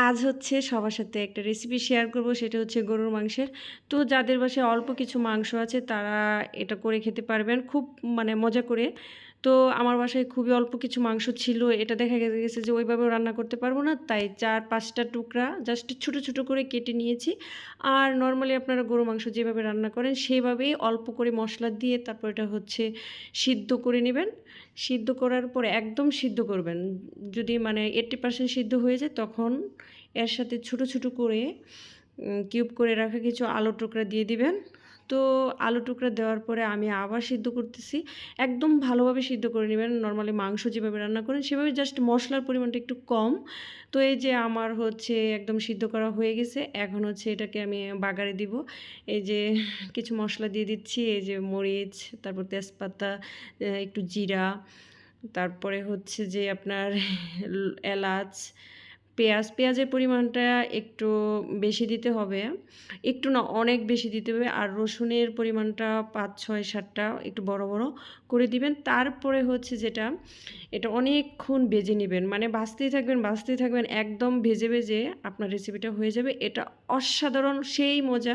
আজ হচ্ছে সবার সাথে একটা রেসিপি শেয়ার করব, সেটা হচ্ছে গরুর মাংসের। তো যাদের বাসায় অল্প কিছু মাংস আছে তারা এটা করে খেতে পারবেন খুব মজা করে। তো আমার বাসায় খুবই অল্প কিছু মাংস ছিল। এটা দেখা গেছে যে ওইভাবেও রান্না করতে পারবো না। তাই ৪-৫ টা টুকরা জাস্ট ছোট, ছোট করে কেটে নিয়েছি। আর নরমালি আপনারা গরুর মাংস যেভাবে রান্না করেন সেভাবেই অল্প করে মসলা দিয়ে তারপর এটা হচ্ছে সিদ্ধ করে নিবেন। সিদ্ধ করার পরে একদম সিদ্ধ করবেন। যদি 80% সিদ্ধ হয়ে যায় তখন এর সাথে ছোট, ছোট করে কিউব করে রাখা কিছু আলুর টুকরা দিয়ে দিবেন। তো আলু টুকরা দেওয়ার পরে আমি আবার সিদ্ধ করতেছি। একদম ভালোভাবে সিদ্ধ করে নিবেন। নরমালি মাংস যেভাবে রান্না করেন সেভাবে, জাস্ট মসলার পরিমাণটা একটু কম। তো এই যে আমার হচ্ছে একদম সিদ্ধ করা হয়ে গেছে। এখন হচ্ছে এটাকে আমি বাগারে দিব। এই যে কিছু মসলা দিয়ে দিচ্ছি। এই যে মরিচ, তারপর তেজপাতা, একটু জিরা, তারপরে হচ্ছে যে আপনার এলাচ, পেঁয়াজের পরিমাণটা একটু বেশি দিতে হবে। একটু না, অনেক বেশি দিতে হবে। আর রসুনের পরিমাণটা ৫, ৬, ৭ টা একটু বড়, বড় করে দিবেন। তারপরে হচ্ছে যেটা, এটা অনেকক্ষণ ভেজে নিবেন। ভাজতেই থাকবেন, ভাজতেই থাকবেন। একদম ভেজে, ভেজে আপনার রেসিপিটা হয়ে যাবে। এটা অসাধারণ, সেই মজা।